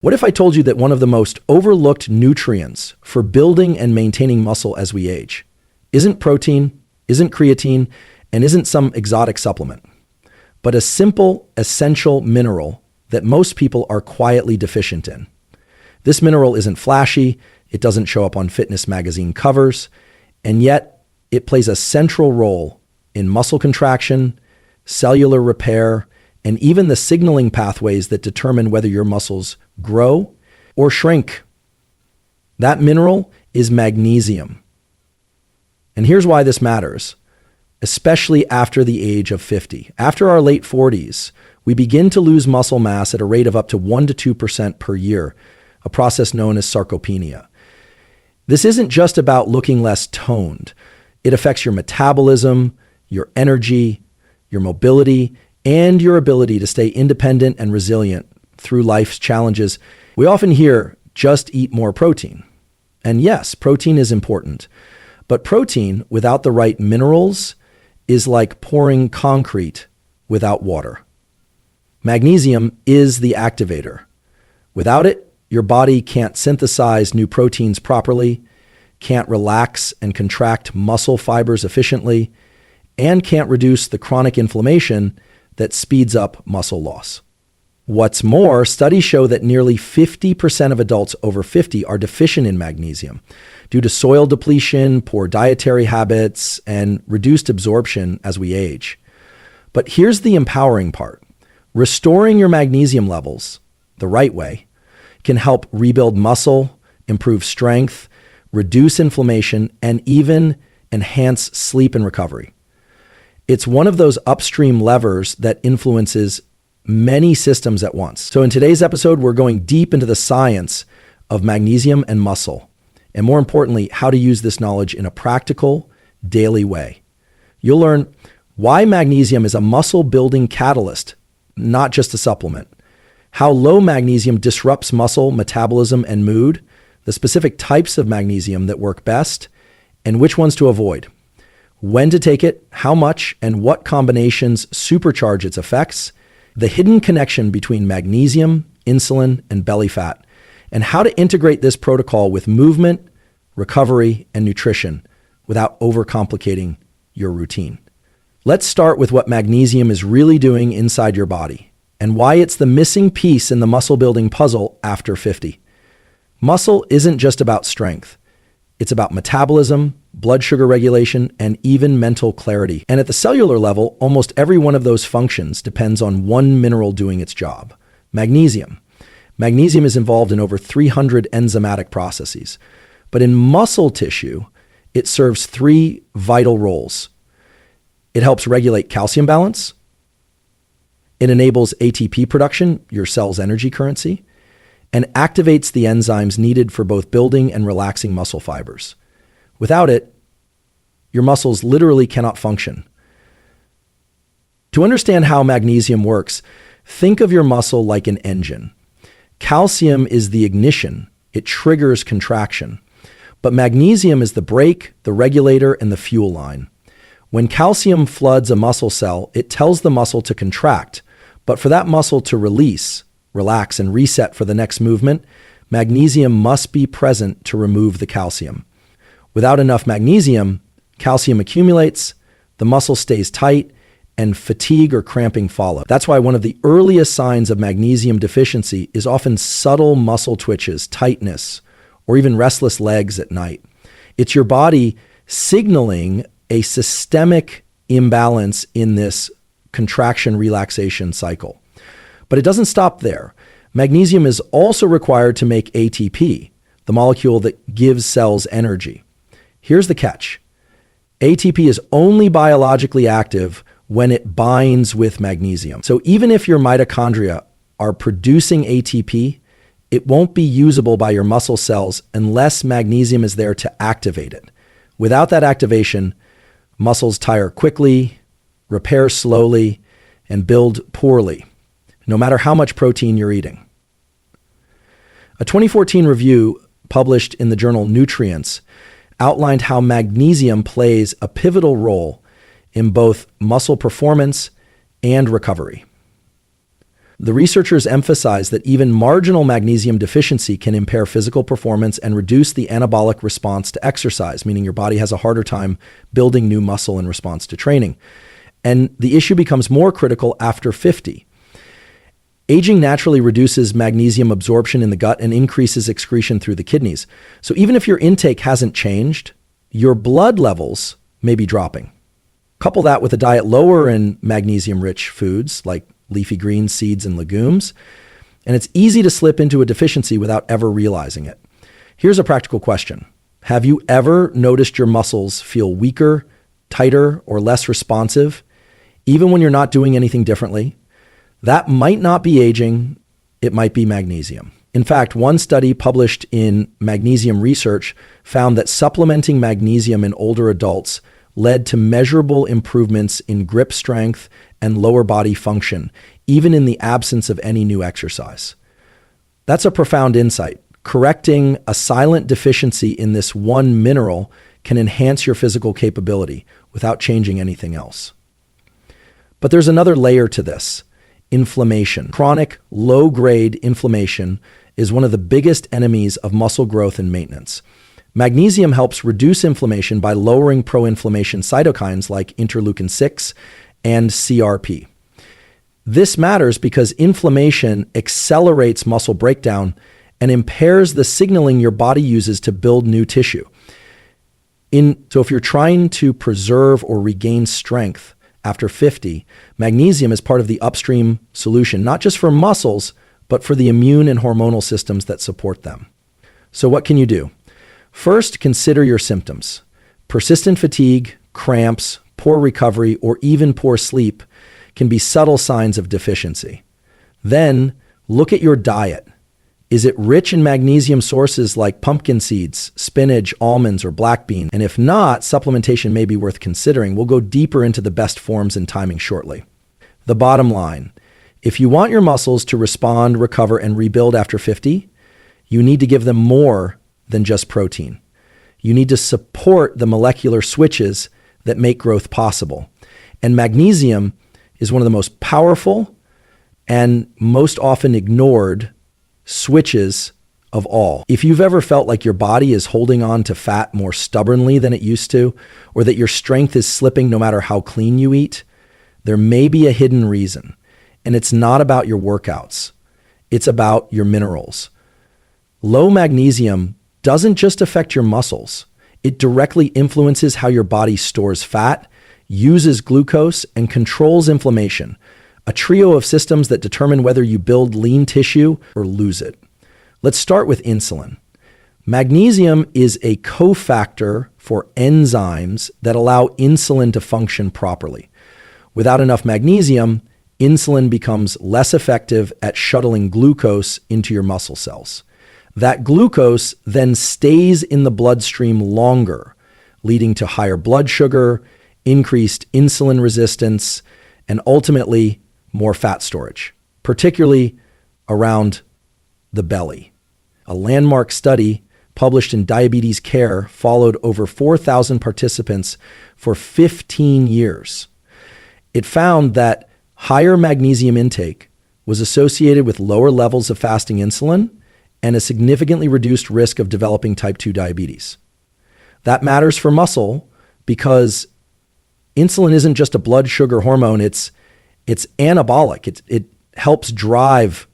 What if I told you that one of the most overlooked nutrients for building and maintaining muscle as we age isn't protein, isn't creatine, and isn't some exotic supplement, but a simple, essential mineral that most people are quietly deficient in? This mineral isn't flashy, it doesn't show up on fitness magazine covers, and yet it plays a central role in muscle contraction, cellular repair, and even the signaling pathways that determine whether your muscles grow or shrink. That mineral is magnesium. And here's why this matters, especially after the age of 50. After our late 40s, we begin to lose muscle mass at a rate of up to 1 to 2% per year, a process known as sarcopenia. This isn't just about looking less toned. It affects your metabolism, your energy, your mobility, and your ability to stay independent and resilient through life's challenges. We often hear, just eat more protein. And yes, protein is important. But protein without the right minerals is like pouring concrete without water. Magnesium is the activator. Without it, your body can't synthesize new proteins properly, can't relax and contract muscle fibers efficiently, and can't reduce the chronic inflammation that speeds up muscle loss. What's more, studies show that nearly 50% of adults over 50 are deficient in magnesium due to soil depletion, poor dietary habits, and reduced absorption as we age. But here's the empowering part. Restoring your magnesium levels the right way can help rebuild muscle, improve strength, reduce inflammation, and even enhance sleep and recovery. It's one of those upstream levers that influences many systems at once. So in today's episode, we're going deep into the science of magnesium and muscle, and more importantly, how to use this knowledge in a practical, daily way. You'll learn why magnesium is a muscle-building catalyst, not just a supplement, how low magnesium disrupts muscle metabolism and mood, the specific types of magnesium that work best, and which ones to avoid, when to take it, how much, and what combinations supercharge its effects, the hidden connection between magnesium, insulin, and belly fat, and how to integrate this protocol with movement, recovery, and nutrition without overcomplicating your routine. Let's start with what magnesium is really doing inside your body and why it's the missing piece in the muscle-building puzzle after 50. Muscle isn't just about strength. It's about metabolism, blood sugar regulation, and even mental clarity. And at the cellular level, almost every one of those functions depends on one mineral doing its job, magnesium. Magnesium is involved in over 300 enzymatic processes. But in muscle tissue, it serves 3 vital roles. It helps regulate calcium balance. It enables ATP production, your cell's energy currency, and activates the enzymes needed for both building and relaxing muscle fibers. Without it, your muscles literally cannot function. To understand how magnesium works, think of your muscle like an engine. Calcium is the ignition. It triggers contraction. But magnesium is the brake, the regulator, and the fuel line. When calcium floods a muscle cell, it tells the muscle to contract. But for that muscle to release, relax, and reset for the next movement, magnesium must be present to remove the calcium. Without enough magnesium, calcium accumulates, the muscle stays tight, and fatigue or cramping follow. That's why one of the earliest signs of magnesium deficiency is often subtle muscle twitches, tightness, or even restless legs at night. It's your body signaling a systemic imbalance in this contraction-relaxation cycle. But it doesn't stop there. Magnesium is also required to make ATP, the molecule that gives cells energy. Here's the catch. ATP is only biologically active when it binds with magnesium. So even if your mitochondria are producing ATP, it won't be usable by your muscle cells unless magnesium is there to activate it. Without that activation, muscles tire quickly, repair slowly, and build poorly, no matter how much protein you're eating. A 2014 review published in the journal Nutrients outlined how magnesium plays a pivotal role in both muscle performance and recovery. The researchers emphasize that even marginal magnesium deficiency can impair physical performance and reduce the anabolic response to exercise, meaning your body has a harder time building new muscle in response to training. And the issue becomes more critical after 50. Aging naturally reduces magnesium absorption in the gut and increases excretion through the kidneys. So even if your intake hasn't changed, your blood levels may be dropping. Couple that with a diet lower in magnesium-rich foods like leafy greens, seeds, and legumes, and it's easy to slip into a deficiency without ever realizing it. Here's a practical question. Have you ever noticed your muscles feel weaker, tighter, or less responsive, even when you're not doing anything differently? That might not be aging, it might be magnesium. In fact, one study published in Magnesium Research found that supplementing magnesium in older adults led to measurable improvements in grip strength and lower body function, even in the absence of any new exercise. That's a profound insight. Correcting a silent deficiency in this one mineral can enhance your physical capability without changing anything else. But there's another layer to this. Inflammation. Chronic, low-grade inflammation is one of the biggest enemies of muscle growth and maintenance. Magnesium helps reduce inflammation by lowering pro-inflammation cytokines like interleukin-6 and CRP. This matters because inflammation accelerates muscle breakdown and impairs the signaling your body uses to build new tissue. So if you're trying to preserve or regain strength after 50, magnesium is part of the upstream solution, not just for muscles, but for the immune and hormonal systems that support them. So what can you do? First, consider your symptoms. Persistent fatigue, cramps, poor recovery, or even poor sleep can be subtle signs of deficiency. Then, look at your diet. Is it rich in magnesium sources like pumpkin seeds, spinach, almonds, or black bean? And if not, supplementation may be worth considering. We'll go deeper into the best forms and timing shortly. The bottom line, if you want your muscles to respond, recover, and rebuild after 50, you need to give them more than just protein. You need to support the molecular switches that make growth possible. And magnesium is one of the most powerful and most often ignored switches of all. If you've ever felt like your body is holding on to fat more stubbornly than it used to, or that your strength is slipping no matter how clean you eat, there may be a hidden reason. And it's not about your workouts. It's about your minerals. Low magnesium doesn't just affect your muscles. It directly influences how your body stores fat, uses glucose, and controls inflammation, a trio of systems that determine whether you build lean tissue or lose it. Let's start with insulin. Magnesium is a cofactor for enzymes that allow insulin to function properly. Without enough magnesium, insulin becomes less effective at shuttling glucose into your muscle cells. That glucose then stays in the bloodstream longer, leading to higher blood sugar, increased insulin resistance, and ultimately more fat storage, particularly around the belly. A landmark study published in Diabetes Care followed over 4,000 participants for 15 years. It found that higher magnesium intake was associated with lower levels of fasting insulin and a significantly reduced risk of developing type 2 diabetes. That matters for muscle because insulin isn't just a blood sugar hormone, it's anabolic. It helps drive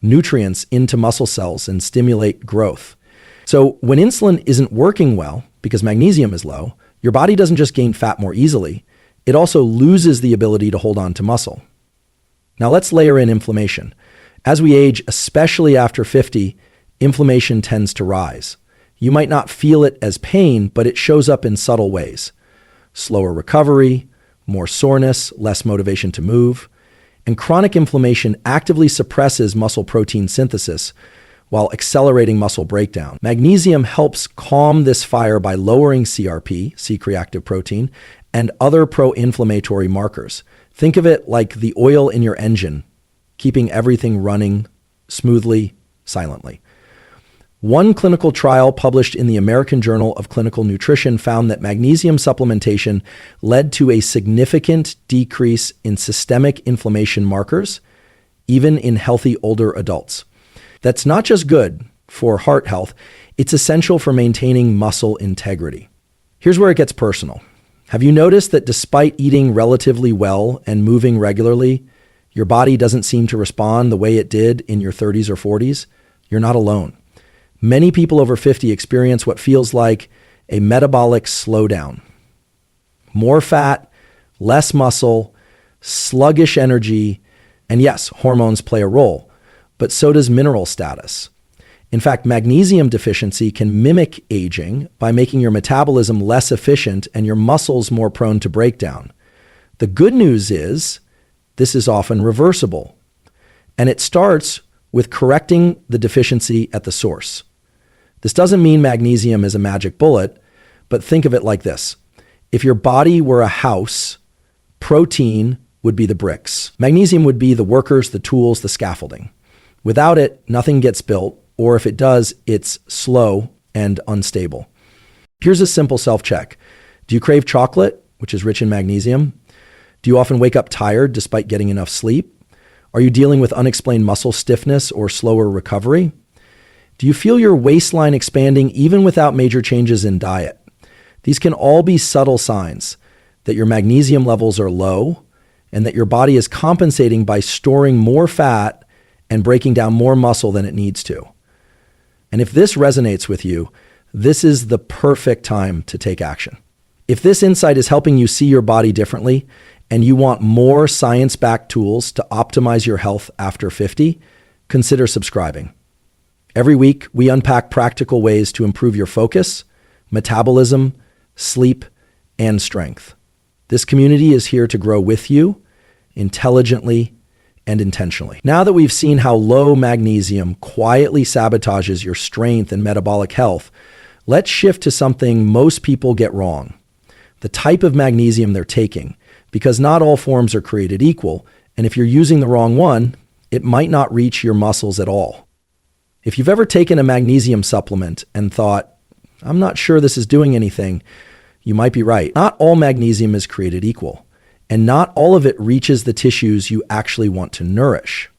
nutrients into muscle cells and stimulate growth. So when insulin isn't working well because magnesium is low, your body doesn't just gain fat more easily, it also loses the ability to hold on to muscle. Now let's layer in inflammation. As we age, especially after 50, inflammation tends to rise. You might not feel it as pain, but it shows up in subtle ways. Slower recovery, more soreness, less motivation to move, and chronic inflammation actively suppresses muscle protein synthesis while accelerating muscle breakdown. Magnesium helps calm this fire by lowering CRP, C-reactive protein, and other pro-inflammatory markers. Think of it like the oil in your engine, keeping everything running smoothly, silently. One clinical trial published in the American Journal of Clinical Nutrition found that magnesium supplementation led to a significant decrease in systemic inflammation markers, even in healthy older adults. That's not just good for heart health, it's essential for maintaining muscle integrity. Here's where it gets personal. Have you noticed that despite eating relatively well and moving regularly, your body doesn't seem to respond the way it did in your 30s or 40s? You're not alone. Many people over 50 experience what feels like a metabolic slowdown. More fat, less muscle, sluggish energy, and yes, hormones play a role, but so does mineral status. In fact, magnesium deficiency can mimic aging by making your metabolism less efficient and your muscles more prone to breakdown. The good news is this is often reversible, and it starts with correcting the deficiency at the source. This doesn't mean magnesium is a magic bullet, but think of it like this. If your body were a house, protein would be the bricks. Magnesium would be the workers, the tools, the scaffolding. Without it, nothing gets built, or if it does, it's slow and unstable. Here's a simple self-check. Do you crave chocolate, which is rich in magnesium? Do you often wake up tired despite getting enough sleep? Are you dealing with unexplained muscle stiffness or slower recovery? Do you feel your waistline expanding even without major changes in diet? These can all be subtle signs that your magnesium levels are low and that your body is compensating by storing more fat and breaking down more muscle than it needs to. And if this resonates with you, this is the perfect time to take action. If this insight is helping you see your body differently and you want more science-backed tools to optimize your health after 50, consider subscribing. Every week, we unpack practical ways to improve your focus, metabolism, sleep, and strength. This community is here to grow with you intelligently and intentionally. Now that we've seen how low magnesium quietly sabotages your strength and metabolic health, let's shift to something most people get wrong: the type of magnesium they're taking, because not all forms are created equal, and if you're using the wrong one, it might not reach your muscles at all. If you've ever taken a magnesium supplement and thought, I'm not sure this is doing anything, you might be right. Not all magnesium is created equal, and not all of it reaches the tissues you actually want to nourish.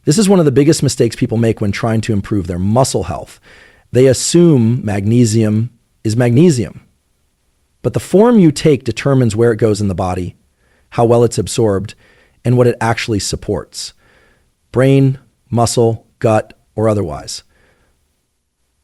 This is one of the biggest mistakes people make when trying to improve their muscle health. They assume magnesium is magnesium. But the form you take determines where it goes in the body, how well it's absorbed, and what it actually supports: brain, muscle, gut, or otherwise.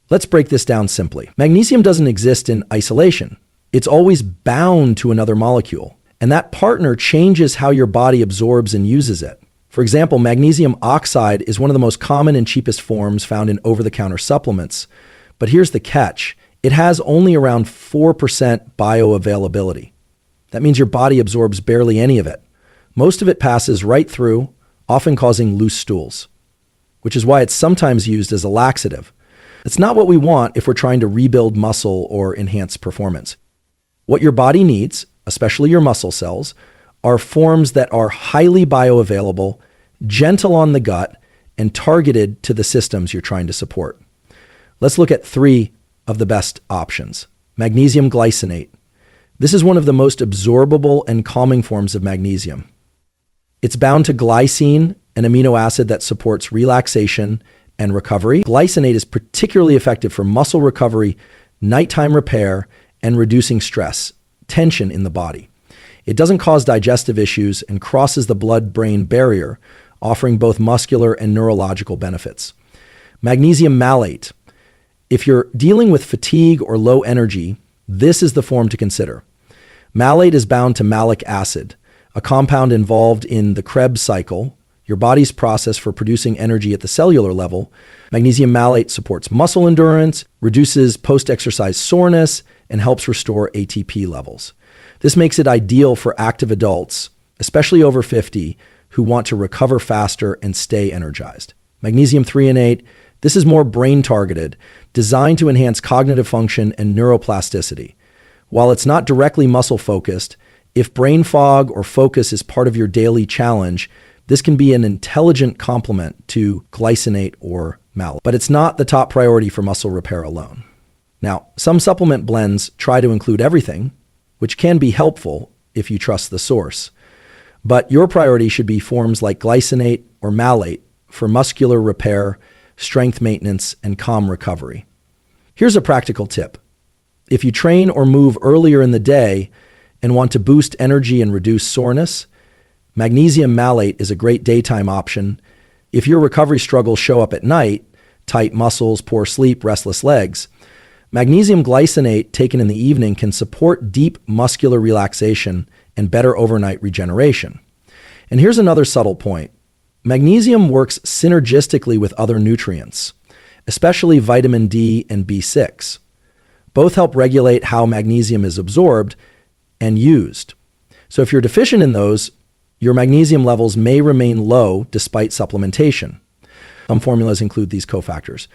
Let's break this down simply. Magnesium doesn't exist in isolation. It's always bound to another molecule, and that partner changes how your body absorbs and uses it. For example, magnesium oxide is one of the most common and cheapest forms found in over-the-counter supplements. But here's the catch. It has only around 4% bioavailability. That means your body absorbs barely any of it. Most of it passes right through, often causing loose stools, which is why it's sometimes used as a laxative. It's not what we want if we're trying to rebuild muscle or enhance performance. What your body needs, especially your muscle cells, are forms that are highly bioavailable, gentle on the gut, and targeted to the systems you're trying to support. Let's look at 3 of the best options. Magnesium glycinate. This is one of the most absorbable and calming forms of magnesium. It's bound to glycine, an amino acid that supports relaxation and recovery. Glycinate is particularly effective for muscle recovery, nighttime repair, and reducing stress, tension in the body. It doesn't cause digestive issues and crosses the blood-brain barrier, offering both muscular and neurological benefits. Magnesium malate. If you're dealing with fatigue or low energy, this is the form to consider. Malate is bound to malic acid, a compound involved in the Krebs cycle, your body's process for producing energy at the cellular level. Magnesium malate supports muscle endurance, reduces post-exercise soreness, and helps restore ATP levels. This makes it ideal for active adults, especially over 50, who want to recover faster and stay energized. Magnesium threonate, this is more brain-targeted, designed to enhance cognitive function and neuroplasticity. While it's not directly muscle-focused, if brain fog or focus is part of your daily challenge, this can be an intelligent complement to glycinate or malate. But it's not the top priority for muscle repair alone. Now, some supplement blends try to include everything, which can be helpful if you trust the source. But your priority should be forms like glycinate or malate for muscular repair, strength maintenance, and calm recovery. Here's a practical tip. If you train or move earlier in the day and want to boost energy and reduce soreness, magnesium malate is a great daytime option. If your recovery struggles show up at night, tight muscles, poor sleep, restless legs, magnesium glycinate taken in the evening can support deep muscular relaxation and better overnight regeneration. And here's another subtle point. Magnesium works synergistically with other nutrients, especially vitamin D and B6. Both help regulate how magnesium is absorbed and used. So if you're deficient in those, your magnesium levels may remain low despite supplementation. Some formulas include these cofactors.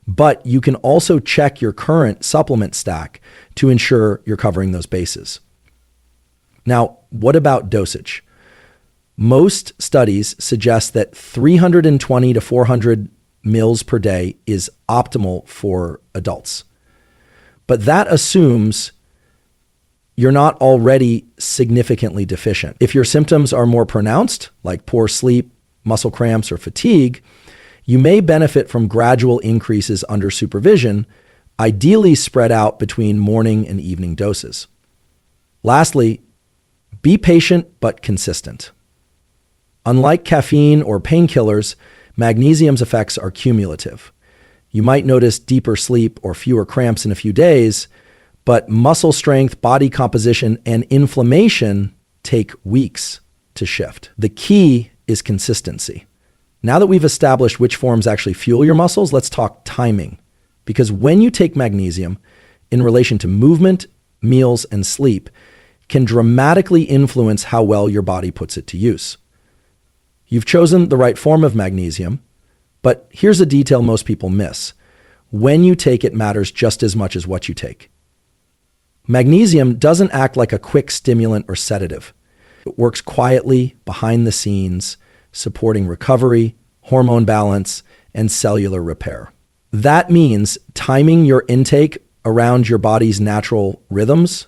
But you can also check your current supplement stack to ensure you're covering those bases. Now, what about dosage? Most studies suggest that 320 to 400 mils per day is optimal for adults. But that assumes you're not already significantly deficient. If your symptoms are more pronounced, like poor sleep, muscle cramps, or fatigue, you may benefit from gradual increases under supervision, ideally spread out between morning and evening doses. Lastly, be patient but consistent. Unlike caffeine or painkillers, magnesium's effects are cumulative. You might notice deeper sleep or fewer cramps in a few days, but muscle strength, body composition, and inflammation take weeks to shift. The key is consistency. Now that we've established which forms actually fuel your muscles, let's talk timing. Because when you take magnesium in relation to movement, meals, and sleep, can dramatically influence how well your body puts it to use. You've chosen the right form of magnesium, but here's a detail most people miss. When you take it matters just as much as what you take. Magnesium doesn't act like a quick stimulant or sedative. It works quietly, behind the scenes, supporting recovery, hormone balance, and cellular repair. That means timing your intake around your body's natural rhythms,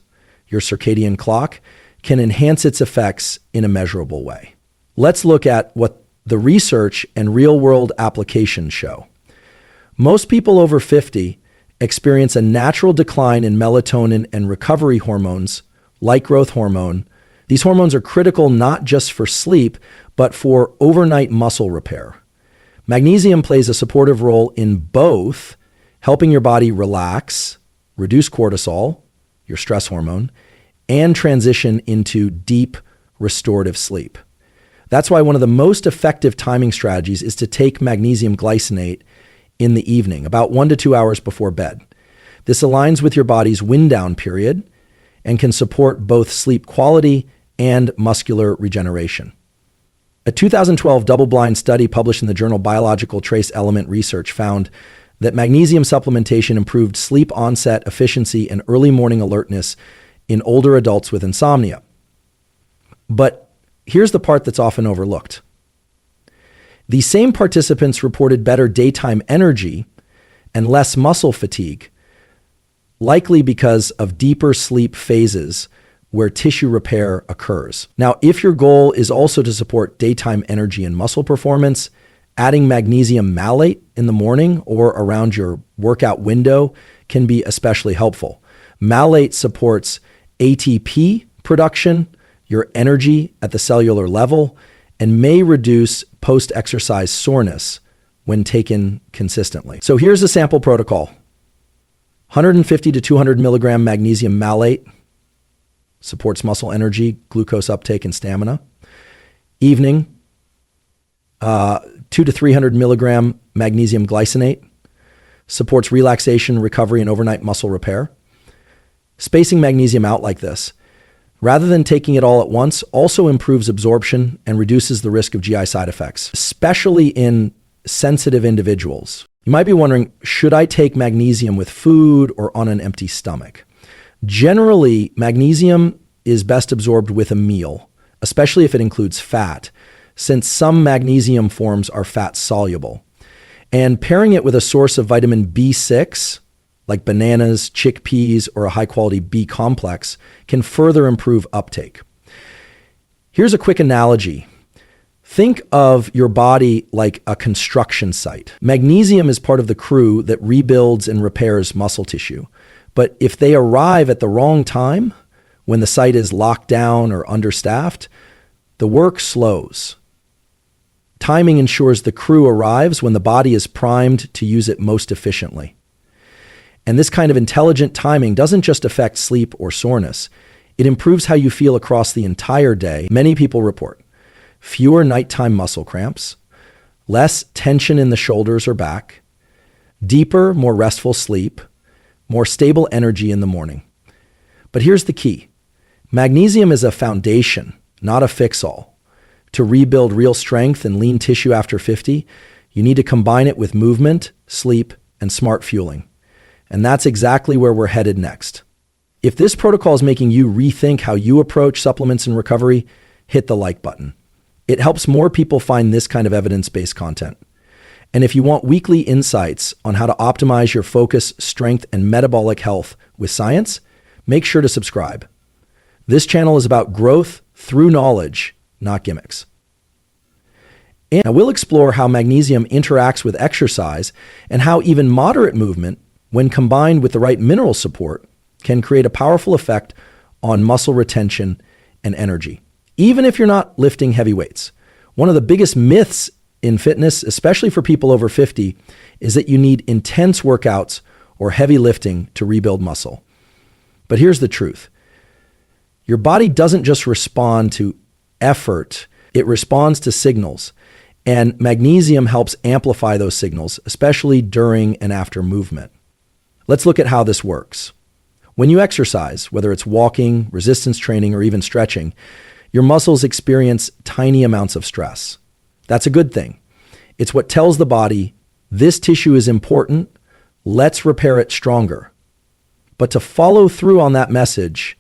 your circadian clock, can enhance its effects in a measurable way. Let's look at what the research and real-world applications show. Most people over 50 experience a natural decline in melatonin and recovery hormones, like growth hormone. These hormones are critical not just for sleep, but for overnight muscle repair. Magnesium plays a supportive role in both, helping your body relax, reduce cortisol, your stress hormone, and transition into deep restorative sleep. That's why one of the most effective timing strategies is to take magnesium glycinate in the evening, about 1 to 2 hours before bed. This aligns with your body's wind down period and can support both sleep quality and muscular regeneration. A 2012 double-blind study published in the journal Biological Trace Element Research found that magnesium supplementation improved sleep onset efficiency and early morning alertness in older adults with insomnia. But here's the part that's often overlooked. These same participants reported better daytime energy and less muscle fatigue, likely because of deeper sleep phases where tissue repair occurs. Now, if your goal is also to support daytime energy and muscle performance, adding magnesium malate in the morning or around your workout window can be especially helpful. Malate supports ATP production, your energy at the cellular level, and may reduce post-exercise soreness when taken consistently. So here's a sample protocol. 150 to 200 milligram magnesium malate supports muscle energy, glucose uptake, and stamina. Evening, 2 to 300 milligram magnesium glycinate supports relaxation, recovery, and overnight muscle repair. Spacing magnesium out like this, rather than taking it all at once, also improves absorption and reduces the risk of GI side effects, especially in sensitive individuals. You might be wondering, should I take magnesium with food or on an empty stomach? Generally, magnesium is best absorbed with a meal, especially if it includes fat, since some magnesium forms are fat soluble. And pairing it with a source of vitamin B6, like bananas, chickpeas, or a high-quality B complex, can further improve uptake. Here's a quick analogy. Think of your body like a construction site. Magnesium is part of the crew that rebuilds and repairs muscle tissue. But if they arrive at the wrong time, when the site is locked down or understaffed, the work slows. Timing ensures the crew arrives when the body is primed to use it most efficiently. And this kind of intelligent timing doesn't just affect sleep or soreness. It improves how you feel across the entire day. Many people report fewer nighttime muscle cramps, less tension in the shoulders or back, deeper, more restful sleep, more stable energy in the morning. But here's the key. Magnesium is a foundation, not a fix-all. To rebuild real strength and lean tissue after 50, you need to combine it with movement, sleep, and smart fueling. And that's exactly where we're headed next. If this protocol is making you rethink how you approach supplements and recovery, hit the like button. It helps more people find this kind of evidence-based content. And if you want weekly insights on how to optimize your focus, strength, and metabolic health with science, make sure to subscribe. This channel is about growth through knowledge, not gimmicks. And we'll explore how magnesium interacts with exercise and how even moderate movement, when combined with the right mineral support, can create a powerful effect on muscle retention and energy. Even if you're not lifting heavy weights. One of the biggest myths in fitness, especially for people over 50, is that you need intense workouts or heavy lifting to rebuild muscle. But here's the truth. Your body doesn't just respond to effort, it responds to signals. And magnesium helps amplify those signals, especially during and after movement. Let's look at how this works. When you exercise, whether it's walking, resistance training, or even stretching, your muscles experience tiny amounts of stress. That's a good thing. It's what tells the body, this tissue is important, let's repair it stronger. But to follow through on that message,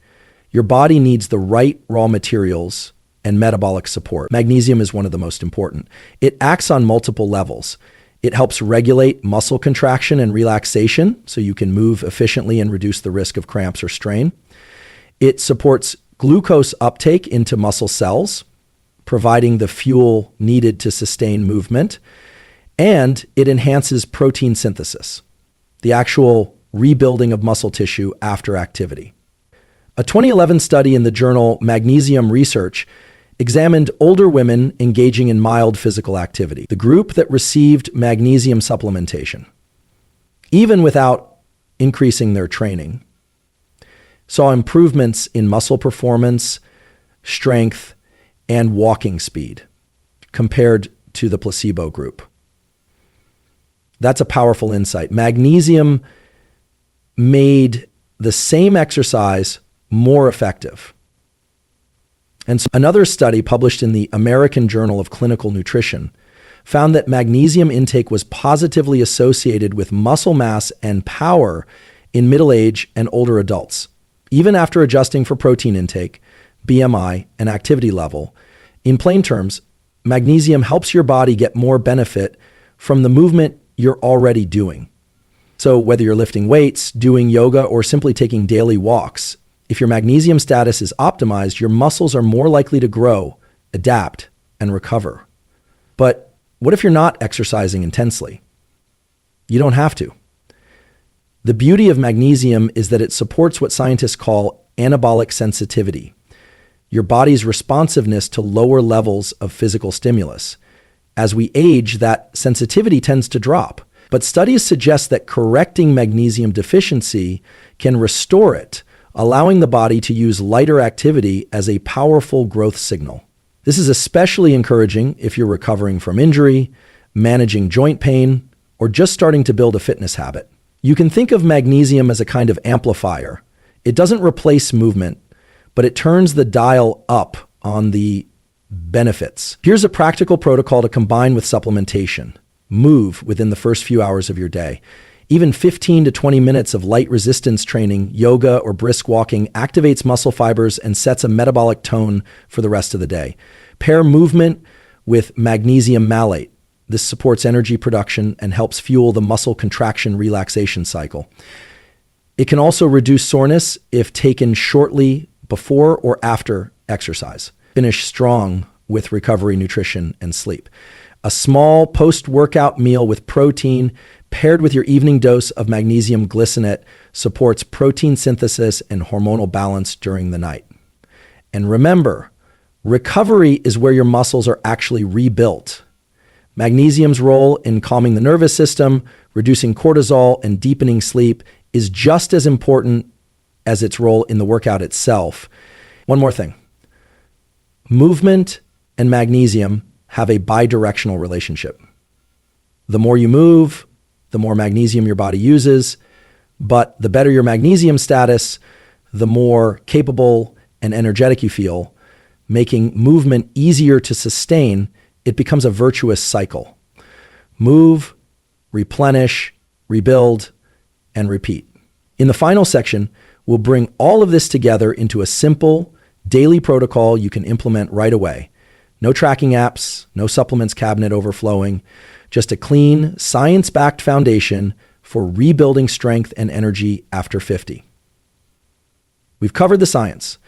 your body needs the right raw materials and metabolic support. Magnesium is one of the most important. It acts on multiple levels. It helps regulate muscle contraction and relaxation so you can move efficiently and reduce the risk of cramps or strain. It supports glucose uptake into muscle cells, providing the fuel needed to sustain movement. And it enhances protein synthesis, the actual rebuilding of muscle tissue after activity. A 2011 study in the journal Magnesium Research examined older women engaging in mild physical activity, the group that received magnesium supplementation, even without increasing their training, saw improvements in muscle performance, strength, and walking speed compared to the placebo group. That's a powerful insight. Magnesium made the same exercise more effective. And so another study published in the American Journal of Clinical Nutrition found that magnesium intake was positively associated with muscle mass and power in middle age and older adults, even after adjusting for protein intake, BMI, and activity level. In plain terms, magnesium helps your body get more benefit from the movement you're already doing. So whether you're lifting weights, doing yoga, or simply taking daily walks, if your magnesium status is optimized, your muscles are more likely to grow, adapt, and recover. But what if you're not exercising intensely? You don't have to. The beauty of magnesium is that it supports what scientists call anabolic sensitivity, your body's responsiveness to lower levels of physical stimulus. As we age, that sensitivity tends to drop. But studies suggest that correcting magnesium deficiency can restore it, allowing the body to use lighter activity as a powerful growth signal. This is especially encouraging if you're recovering from injury, managing joint pain, or just starting to build a fitness habit. You can think of magnesium as a kind of amplifier. It doesn't replace movement, but it turns the dial up on the benefits. Here's a practical protocol to combine with supplementation. Move within the first few hours of your day. Even 15 to 20 minutes of light resistance training, yoga, or brisk walking activates muscle fibers and sets a metabolic tone for the rest of the day. Pair movement with magnesium malate. This supports energy production and helps fuel the muscle contraction relaxation cycle. It can also reduce soreness if taken shortly before or after exercise. Finish strong with recovery, nutrition, and sleep. A small post-workout meal with protein paired with your evening dose of magnesium glycinate supports protein synthesis and hormonal balance during the night. And remember, recovery is where your muscles are actually rebuilt. Magnesium's role in calming the nervous system, reducing cortisol, and deepening sleep is just as important as its role in the workout itself. One more thing. Movement and magnesium have a bidirectional relationship. The more you move, the more magnesium your body uses, but the better your magnesium status, the more capable and energetic you feel. Making movement easier to sustain, it becomes a virtuous cycle. Move, replenish, rebuild, and repeat. In the final section, we'll bring all of this together into a simple daily protocol you can implement right away. No tracking apps, no supplements cabinet overflowing, just a clean, science-backed foundation for rebuilding strength and energy after 50. We've covered the science.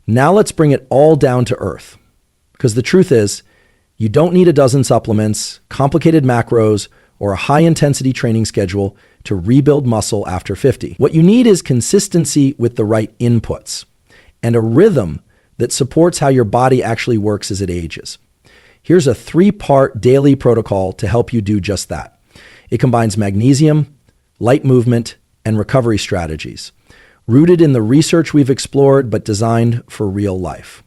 Now let's bring it all down to earth. Because the truth is, you don't need a dozen supplements, complicated macros, or a high-intensity training schedule to rebuild muscle after 50. What you need is consistency with the right inputs and a rhythm that supports how your body actually works as it ages. Here's a 3-part daily protocol to help you do just that. It combines magnesium, light movement, and recovery strategies, rooted in the research we've explored but designed for real life.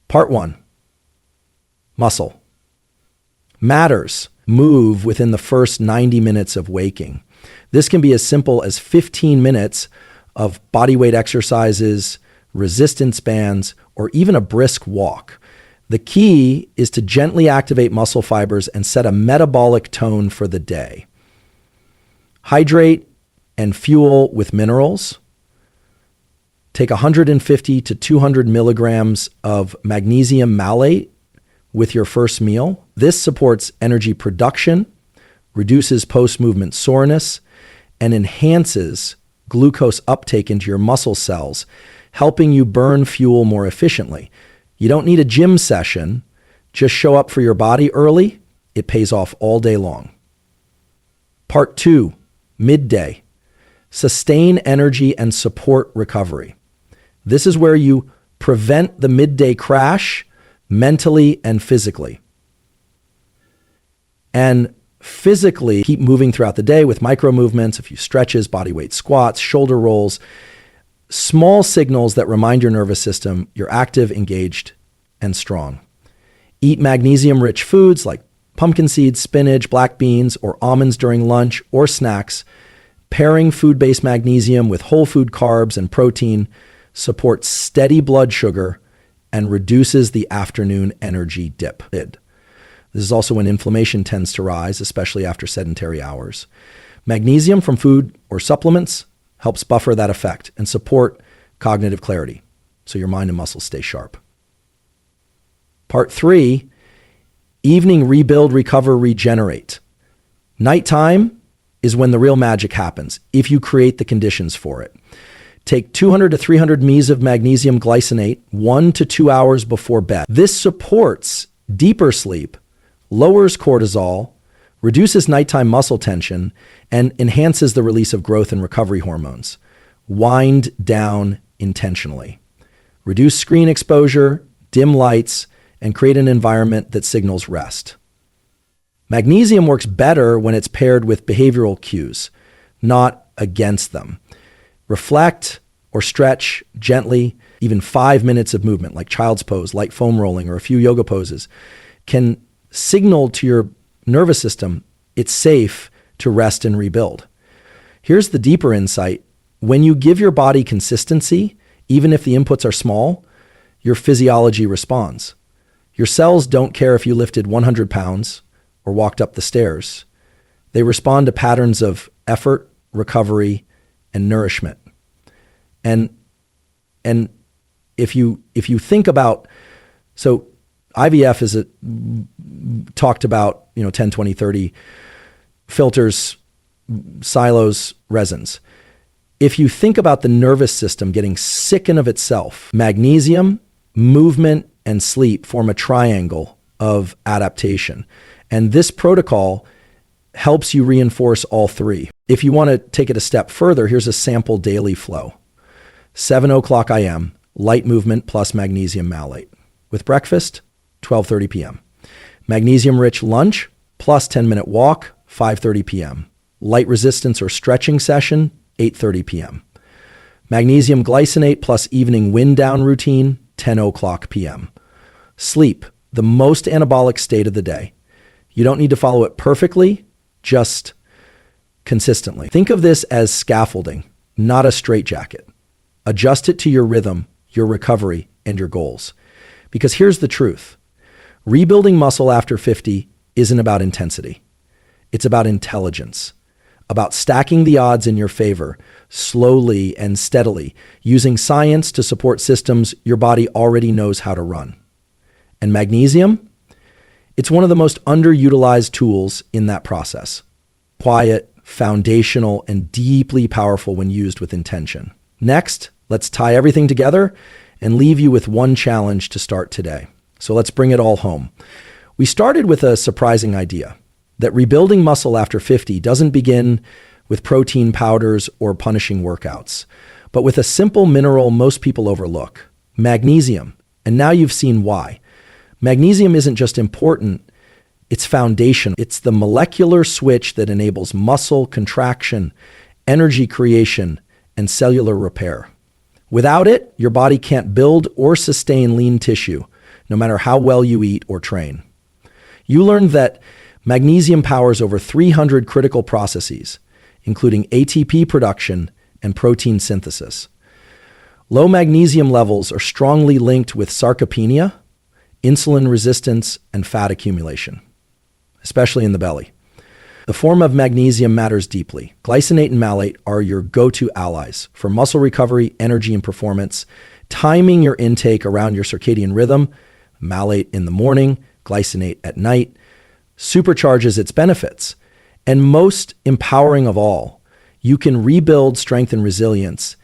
Part 1. Muscle. Matters move within the first 90 minutes of waking. This can be as simple as 15 minutes of bodyweight exercises, resistance bands, or even a brisk walk. The key is to gently activate muscle fibers and set a metabolic tone for the day. Hydrate and fuel with minerals. Take 150 to 200 milligrams of magnesium malate with your first meal. This supports energy production, reduces post-movement soreness, and enhances glucose uptake into your muscle cells, helping you burn fuel more efficiently. You don't need a gym session. Just show up for your body early. It pays off all day long. Part 2, midday. Sustain energy and support recovery. This is where you prevent the midday crash mentally and physically. And physically, keep moving throughout the day with micro movements, a few stretches, body weight squats, shoulder rolls, small signals that remind your nervous system you're active, engaged, and strong. Eat magnesium-rich foods like pumpkin seeds, spinach, black beans, or almonds during lunch or snacks. Pairing food-based magnesium with whole food carbs and protein supports steady blood sugar and reduces the afternoon energy dip. This is also when inflammation tends to rise, especially after sedentary hours. Magnesium from food or supplements helps buffer that effect and support cognitive clarity, so your mind and muscles stay sharp. Part 3, evening rebuild, recover, regenerate. Nighttime is when the real magic happens, if you create the conditions for it. Take 200 to 300 mg of magnesium glycinate 1 to 2 hours before bed. This supports deeper sleep, lowers cortisol, reduces nighttime muscle tension, and enhances the release of growth and recovery hormones. Wind down intentionally. Reduce screen exposure, dim lights, and create an environment that signals rest. Magnesium works better when it's paired with behavioral cues, not against them. Reflect or stretch gently. Even 5 minutes of movement, like child's pose, light foam rolling, or a few yoga poses, can signal to your nervous system it's safe to rest and rebuild. Here's the deeper insight. When you give your body consistency, even if the inputs are small, your physiology responds. Your cells don't care if you lifted 100 pounds or walked up the stairs. They respond to patterns of effort, recovery, and nourishment. And if you think about, so IVF is talked about, 10, 20, 30 filters, silos, resins. If you think about the nervous system getting sick in of itself, magnesium, movement, and sleep form a triangle of adaptation. And this protocol helps you reinforce all three. If you want to take it a step further, here's a sample daily flow. 7:00 a.m., light movement plus magnesium malate. With breakfast, 12:30 p.m. Magnesium-rich lunch plus 10-minute walk, 5:30 p.m. Light resistance or stretching session, 8:30 p.m. Magnesium glycinate plus evening wind down routine, 10:00 p.m. Sleep, the most anabolic state of the day. You don't need to follow it perfectly, just consistently. Think of this as scaffolding, not a straitjacket. Adjust it to your rhythm, your recovery, and your goals. Because here's the truth. Rebuilding muscle after 50 isn't about intensity. It's about intelligence, about stacking the odds in your favor, slowly and steadily, using science to support systems your body already knows how to run. And magnesium? It's one of the most underutilized tools in that process. Quiet, foundational, and deeply powerful when used with intention. Next, let's tie everything together and leave you with one challenge to start today. So let's bring it all home. We started with a surprising idea that rebuilding muscle after 50 doesn't begin with protein powders or punishing workouts, but with a simple mineral most people overlook, magnesium. And now you've seen why. Magnesium isn't just important, it's foundational. It's the molecular switch that enables muscle contraction, energy creation, and cellular repair. Without it, your body can't build or sustain lean tissue, no matter how well you eat or train. You learned that magnesium powers over 300 critical processes, including ATP production and protein synthesis. Low magnesium levels are strongly linked with sarcopenia, insulin resistance, and fat accumulation, especially in the belly. The form of magnesium matters deeply. Glycinate and malate are your go-to allies for muscle recovery, energy, and performance. Timing your intake around your circadian rhythm, malate in the morning, glycinate at night, supercharges its benefits. And most empowering of all, you can rebuild strength and resilience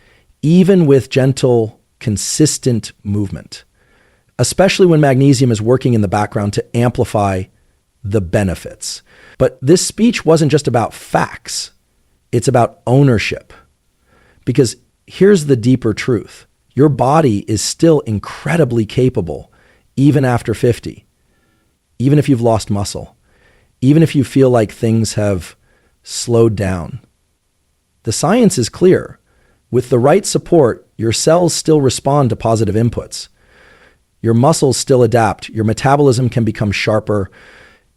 even with gentle, consistent movement, especially when magnesium is working in the background to amplify the benefits. But this speech wasn't just about facts. It's about ownership. Because here's the deeper truth. Your body is still incredibly capable, even after 50, even if you've lost muscle, even if you feel like things have slowed down. The science is clear. With the right support, your cells still respond to positive inputs. Your muscles still adapt. Your metabolism can become sharper,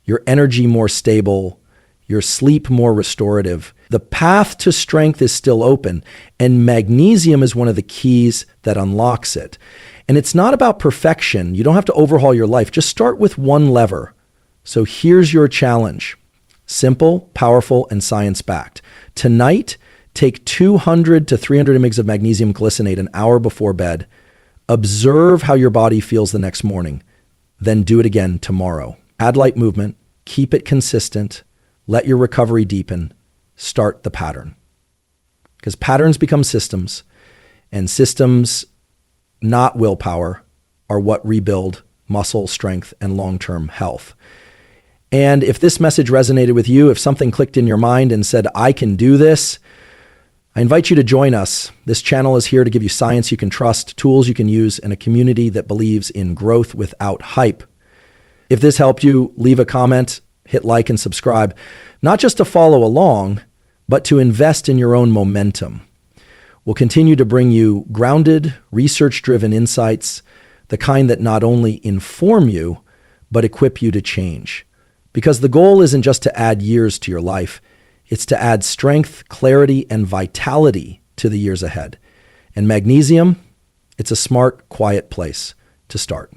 your energy more stable, your sleep more restorative. The path to strength is still open, and magnesium is one of the keys that unlocks it. And it's not about perfection. You don't have to overhaul your life. Just start with one lever. So here's your challenge. Simple, powerful, and science-backed. Tonight, take 200 to 300 mg of magnesium glycinate an hour before bed. Observe how your body feels the next morning. Then do it again tomorrow. Add light movement, keep it consistent, let your recovery deepen, start the pattern. Because patterns become systems, and systems, not willpower, are what rebuild muscle strength and long-term health. And if this message resonated with you, if something clicked in your mind and said, I can do this, I invite you to join us. This channel is here to give you science you can trust, tools you can use, and a community that believes in growth without hype. If this helped you, leave a comment, hit like, and subscribe, not just to follow along, but to invest in your own momentum. We'll continue to bring you grounded, research-driven insights, the kind that not only inform you, but equip you to change. Because the goal isn't just to add years to your life, it's to add strength, clarity, and vitality to the years ahead. And magnesium, it's a smart, quiet place to start.